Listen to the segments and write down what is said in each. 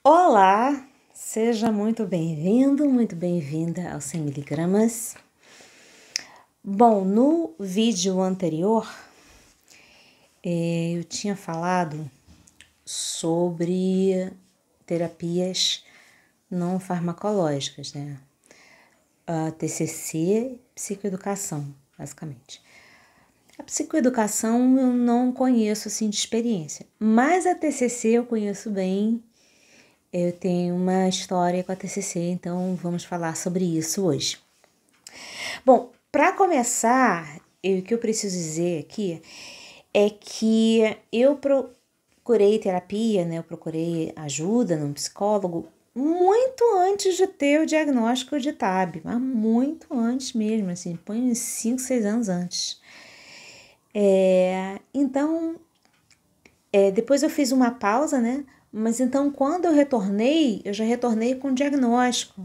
Olá, seja muito bem-vindo, muito bem-vinda ao 100 miligramas. Bom, no vídeo anterior, eu tinha falado sobre terapias não farmacológicas, né? A TCC, psicoeducação, basicamente. A psicoeducação eu não conheço assim de experiência, mas a TCC eu conheço bem. Eu tenho uma história com a TCC, então vamos falar sobre isso hoje. Bom, para começar, o que eu preciso dizer aqui é que eu procurei terapia, né? Eu procurei ajuda num psicólogo muito antes de ter o diagnóstico de TAB, mas muito antes mesmo, assim, põe uns 5, 6 anos antes. Então, depois eu fiz uma pausa, né? Mas então, quando eu já retornei com diagnóstico.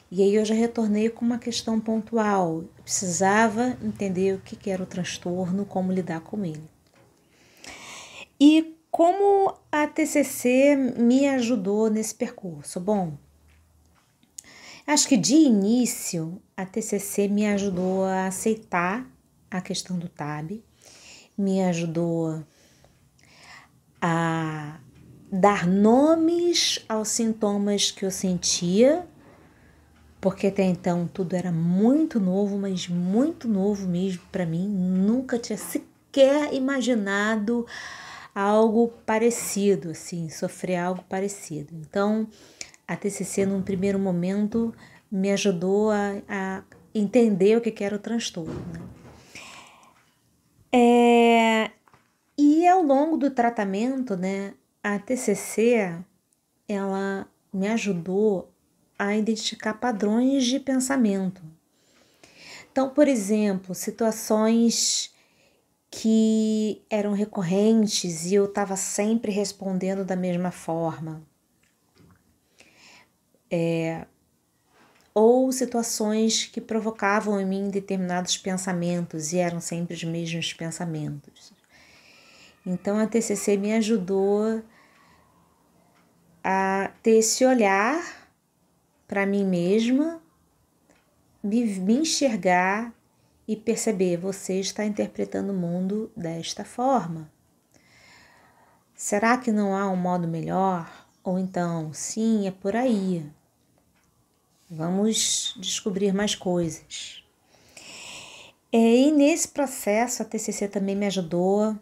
E aí eu já retornei com uma questão pontual. Eu precisava entender o que era o transtorno, como lidar com ele. E como a TCC me ajudou nesse percurso? Bom, acho que de início a TCC me ajudou a aceitar a questão do TAB, me ajudou a dar nomes aos sintomas que eu sentia, porque até então tudo era muito novo, mas muito novo mesmo para mim. Nunca tinha sequer imaginado algo parecido, assim, sofrer algo parecido. Então, a TCC, num primeiro momento, me ajudou a entender o que era o transtorno, né? E ao longo do tratamento, né, a TCC, ela me ajudou a identificar padrões de pensamento. Então, por exemplo, situações que eram recorrentes e eu estava sempre respondendo da mesma forma. Ou situações que provocavam em mim determinados pensamentos e eram sempre os mesmos pensamentos. Então, a TCC me ajudou a ter esse olhar para mim mesma, me enxergar e perceber, você está interpretando o mundo desta forma. Será que não há um modo melhor? Ou então, sim, é por aí. Vamos descobrir mais coisas. E nesse processo, a TCC também me ajudou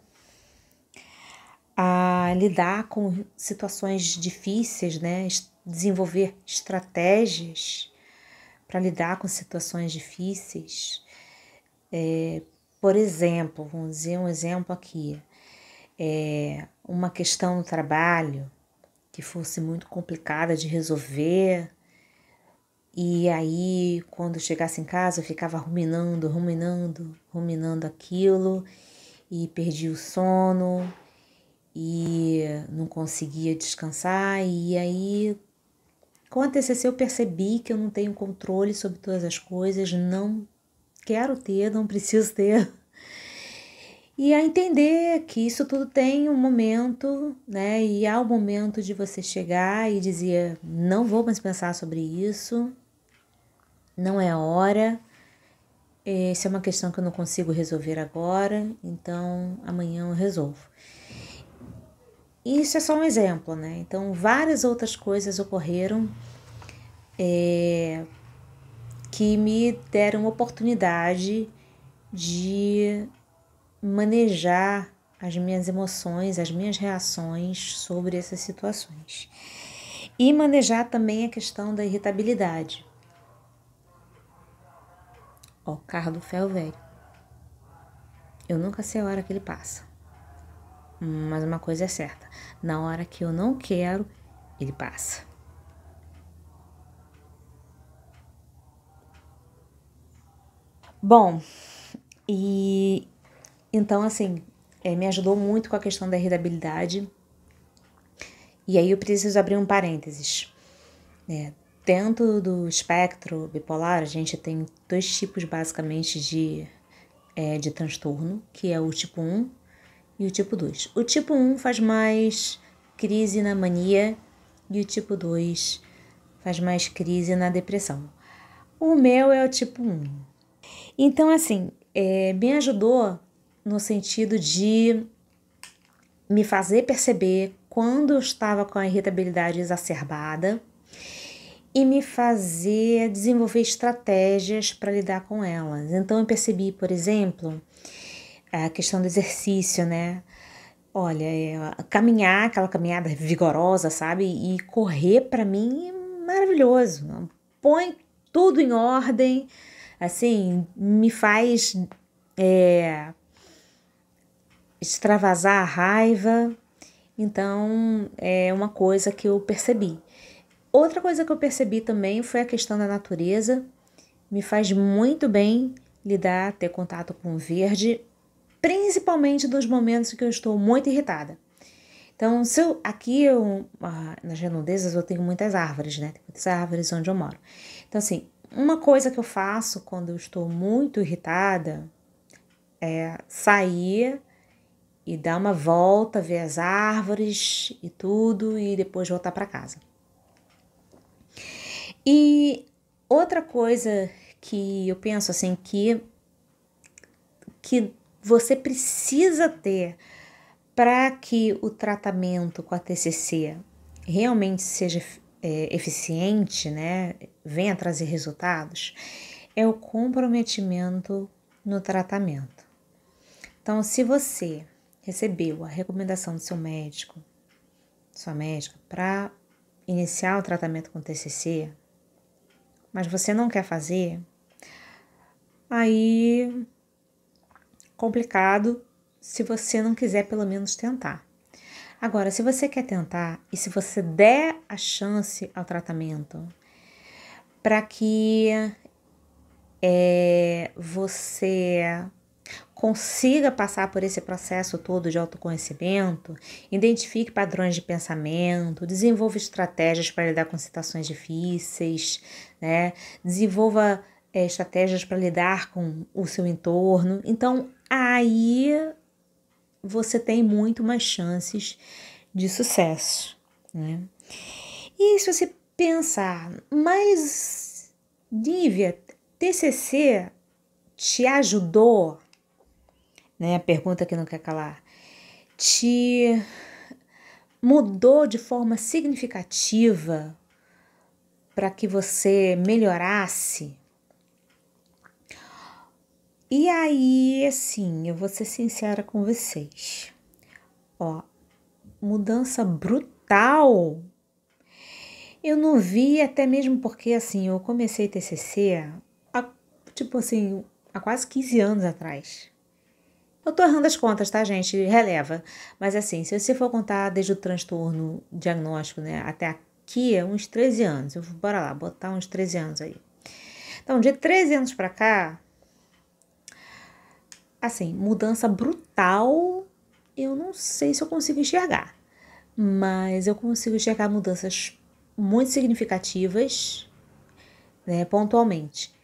a lidar com situações difíceis, né? Desenvolver estratégias para lidar com situações difíceis. Por exemplo, vamos dizer um exemplo aqui, uma questão no trabalho que fosse muito complicada de resolver, e aí quando eu chegasse em casa eu ficava ruminando aquilo, e perdi o sono, e não conseguia descansar, e aí com a TCC eu percebi que eu não tenho controle sobre todas as coisas, não quero ter, não preciso ter. E a entender que isso tudo tem um momento, né? E há o momento de você chegar e dizer, não vou mais pensar sobre isso, não é a hora, essa é uma questão que eu não consigo resolver agora, então amanhã eu resolvo. Isso é só um exemplo, né? Então várias outras coisas ocorreram que me deram oportunidade de manejar as minhas emoções, as minhas reações sobre essas situações. E manejar também a questão da irritabilidade. Ó, o carro do ferro velho. Eu nunca sei a hora que ele passa. Mas uma coisa é certa, na hora que eu não quero, ele passa. Bom, e então assim, me ajudou muito com a questão da irritabilidade. E aí eu preciso abrir um parênteses. Dentro do espectro bipolar, a gente tem dois tipos basicamente de transtorno, que é o tipo 1 e o tipo 2. O tipo 1 faz mais crise na mania e o tipo 2 faz mais crise na depressão. O meu é o tipo 1. Então, assim, me ajudou no sentido de me fazer perceber quando eu estava com a irritabilidade exacerbada e me fazer desenvolver estratégias para lidar com elas. Então, eu percebi, por exemplo, a questão do exercício, né? Olha, caminhar, aquela caminhada vigorosa, sabe? E correr para mim é maravilhoso. Põe tudo em ordem, assim, me faz extravasar a raiva. Então, é uma coisa que eu percebi. Outra coisa que eu percebi também foi a questão da natureza. Me faz muito bem ter contato com o verde, principalmente nos momentos que eu estou muito irritada. Então, nas redondezas eu tenho muitas árvores, né? Tem muitas árvores onde eu moro. Então, assim, uma coisa que eu faço quando eu estou muito irritada é sair e dar uma volta, ver as árvores e tudo, e depois voltar para casa. E outra coisa que eu penso assim, que você precisa ter para que o tratamento com a TCC realmente seja eficiente, né, venha trazer resultados, é o comprometimento no tratamento. Então, se você recebeu a recomendação do seu médico, sua médica, para iniciar o tratamento com TCC, mas você não quer fazer, aí complicado se você não quiser pelo menos tentar. Agora, se você quer tentar e se você der a chance ao tratamento para que você consiga passar por esse processo todo de autoconhecimento, identifique padrões de pensamento, desenvolva estratégias para lidar com situações difíceis, né? Desenvolva estratégias para lidar com o seu entorno. Então, aí você tem muito mais chances de sucesso, né? E se você pensar, mas Nívia, TCC te ajudou, né? A pergunta que não quer calar, te mudou de forma significativa para que você melhorasse? E aí, assim, eu vou ser sincera com vocês. Ó, mudança brutal. Eu não vi, até mesmo porque, assim, eu comecei TCC há quase 15 anos atrás. Eu tô errando as contas, tá, gente? Releva. Mas, assim, se você for contar desde o transtorno diagnóstico, né, até aqui, é uns 13 anos. Bora lá, botar uns 13 anos aí. Então, de 13 anos pra cá, assim, mudança brutal, eu não sei se eu consigo enxergar, mas eu consigo enxergar mudanças muito significativas, né, pontualmente.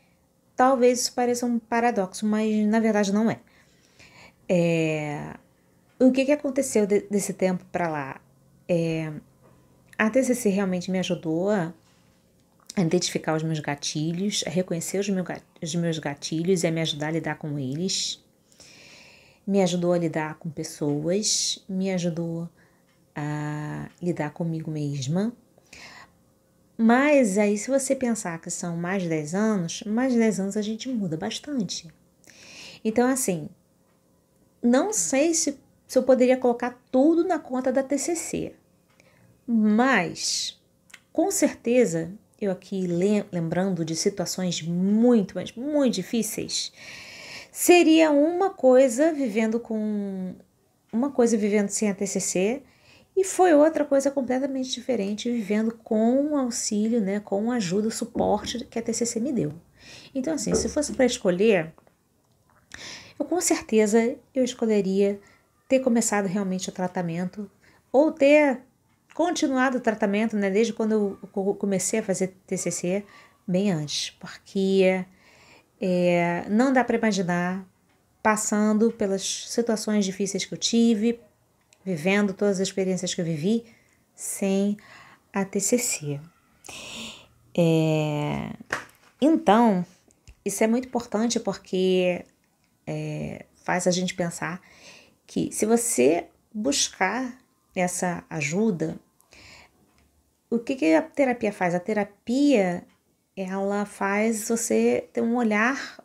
Talvez isso pareça um paradoxo, mas na verdade não é. O que aconteceu desse tempo para lá? A TCC realmente me ajudou a identificar os meus gatilhos, a reconhecer os meus gatilhos e a me ajudar a lidar com eles. Me ajudou a lidar com pessoas, me ajudou a lidar comigo mesma. Mas aí, se você pensar que são mais de 10 anos, mais de 10 anos a gente muda bastante. Então, assim, não sei se eu poderia colocar tudo na conta da TCC, mas, com certeza, eu aqui lembrando de situações muito, mas muito difíceis, seria uma coisa vivendo sem a TCC e foi outra coisa completamente diferente vivendo com o auxílio, né, com a ajuda, o suporte que a TCC me deu. Então, assim, se fosse para escolher, eu com certeza eu escolheria ter começado realmente o tratamento ou ter continuado o tratamento, né, desde quando eu comecei a fazer TCC, bem antes, porque não dá para imaginar passando pelas situações difíceis que eu tive, vivendo todas as experiências que eu vivi, sem a TCC. Então, isso é muito importante porque faz a gente pensar que se você buscar essa ajuda, o que a terapia faz? A terapia, ela faz você ter um olhar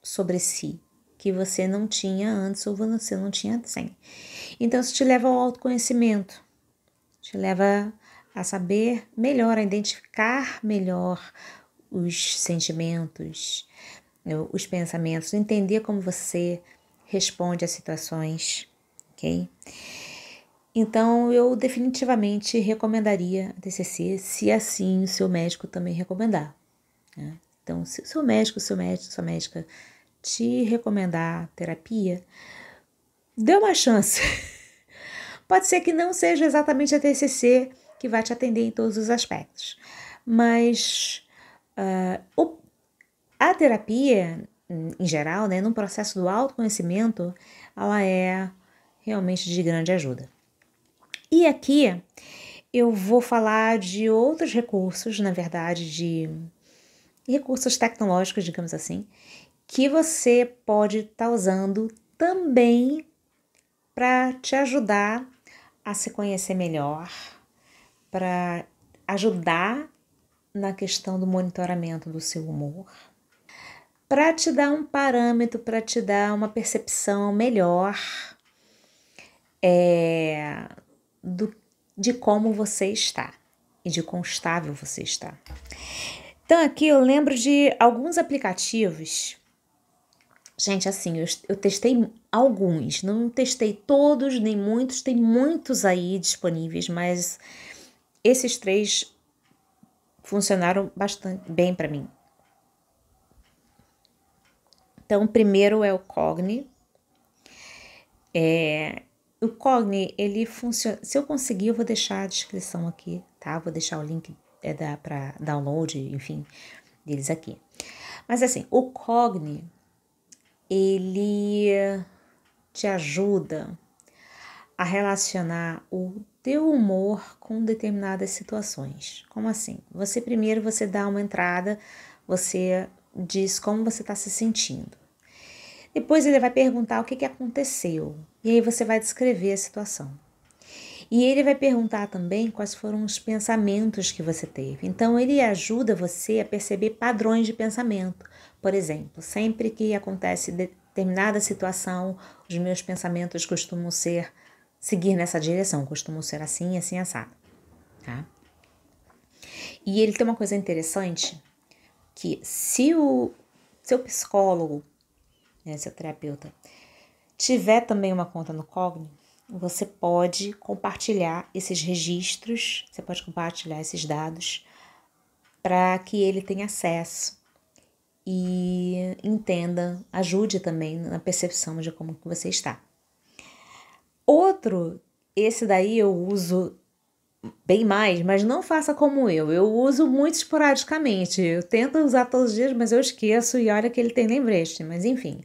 sobre si, que você não tinha antes ou você não tinha sem. Então, isso te leva ao autoconhecimento, te leva a saber melhor, a identificar melhor os sentimentos, os pensamentos, entender como você responde às situações, ok? Então, eu definitivamente recomendaria a TCC, se assim o seu médico também recomendar, né? Então, se o seu médico, sua médica te recomendar terapia, dê uma chance. Pode ser que não seja exatamente a TCC que vai te atender em todos os aspectos, mas a terapia, em geral, né, no processo do autoconhecimento, ela é realmente de grande ajuda. E aqui eu vou falar de outros recursos, na verdade, de recursos tecnológicos, digamos assim, que você pode estar usando também para te ajudar a se conhecer melhor, para ajudar na questão do monitoramento do seu humor, para te dar um parâmetro, para te dar uma percepção melhor de como você está e de quão estável você está. Então aqui eu lembro de alguns aplicativos. Gente, assim, eu testei alguns, não testei todos, nem muitos, tem muitos aí disponíveis, mas esses 3 funcionaram bastante bem para mim. Então, o primeiro é o Cogni. O Cogni, ele funciona. Se eu conseguir, eu vou deixar a descrição aqui, tá? Vou deixar o link para download, enfim, deles aqui. Mas assim, o Cogni, ele te ajuda a relacionar o teu humor com determinadas situações. Como assim? Você dá uma entrada, você diz como você está se sentindo. Depois ele vai perguntar o que aconteceu. E aí você vai descrever a situação. E ele vai perguntar também quais foram os pensamentos que você teve. Então ele ajuda você a perceber padrões de pensamento. Por exemplo, sempre que acontece determinada situação, os meus pensamentos costumam seguir nessa direção, costumam ser assim, assim, assado, tá? E ele tem uma coisa interessante, que se o seu psicólogo, né, seu terapeuta, tiver também uma conta no Cogni, você pode compartilhar esses registros, você pode compartilhar esses dados para que ele tenha acesso e entenda, ajude também na percepção de como que você está. Outro, esse daí eu uso bem mais, mas não faça como eu uso muito esporadicamente, eu tento usar todos os dias, mas eu esqueço e olha que ele tem lembrete, mas enfim.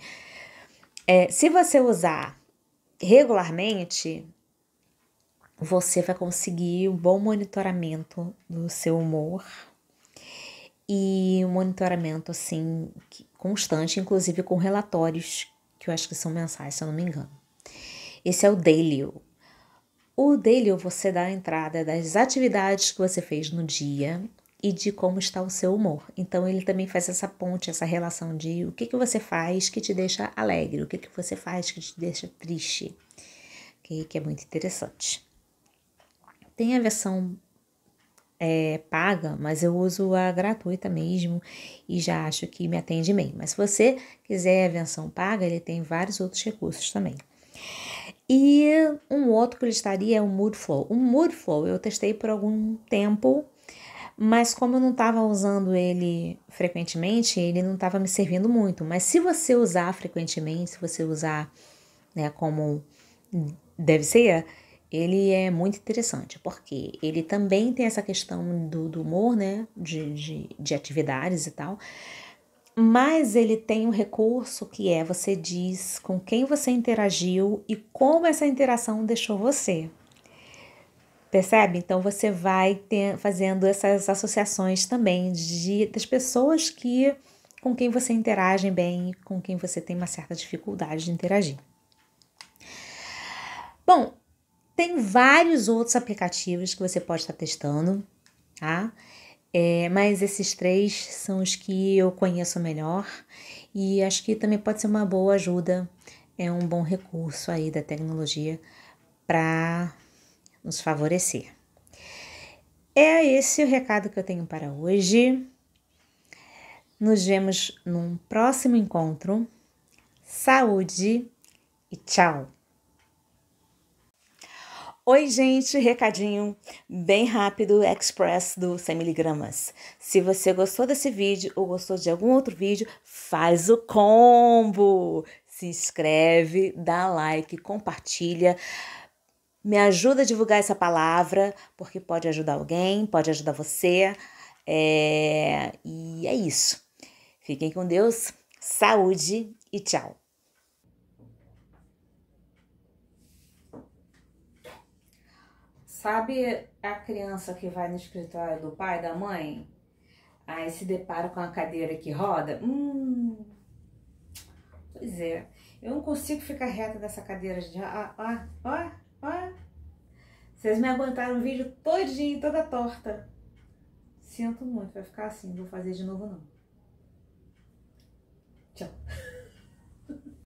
Se você usar regularmente, você vai conseguir um bom monitoramento do seu humor e um monitoramento assim constante, inclusive com relatórios que eu acho que são mensais, se eu não me engano. Esse é o Dailyo. O Dailyo você dá a entrada das atividades que você fez no dia e de como está o seu humor. Então ele também faz essa ponte, essa relação de o que você faz que te deixa alegre, o que você faz que te deixa triste, que é muito interessante. Tem a versão paga, mas eu uso a gratuita mesmo e já acho que me atende bem. Mas se você quiser a versão paga, ele tem vários outros recursos também. E um outro que eu listaria é o Moodflow. O Moodflow eu testei por algum tempo, mas como eu não estava usando ele frequentemente, ele não estava me servindo muito. Mas se você usar frequentemente, se você usar, né, como deve ser, ele é muito interessante, porque ele também tem essa questão do humor, né, de atividades e tal, mas ele tem um recurso que é você diz com quem você interagiu e como essa interação deixou você. Percebe? Então você vai fazendo essas associações também das pessoas com quem você interage bem, com quem você tem uma certa dificuldade de interagir. Bom, tem vários outros aplicativos que você pode estar testando, tá? Mas esses 3 são os que eu conheço melhor e acho que também pode ser uma boa ajuda, um bom recurso aí da tecnologia para nos favorecer. É esse o recado que eu tenho para hoje. Nos vemos num próximo encontro. Saúde e tchau! Oi, gente, recadinho bem rápido, express do 100 miligramas. Se você gostou desse vídeo ou gostou de algum outro vídeo, faz o combo! Se inscreve, dá like, compartilha. Me ajuda a divulgar essa palavra, porque pode ajudar alguém, pode ajudar você. E é isso. Fiquem com Deus, saúde e tchau! Sabe a criança que vai no escritório do pai, da mãe? Aí se depara com a cadeira que roda? Pois é, eu não consigo ficar reta dessa cadeira. Ó. Vocês me aguentaram o vídeo todinho, toda torta. Sinto muito, vai ficar assim, não vou fazer de novo não. Tchau.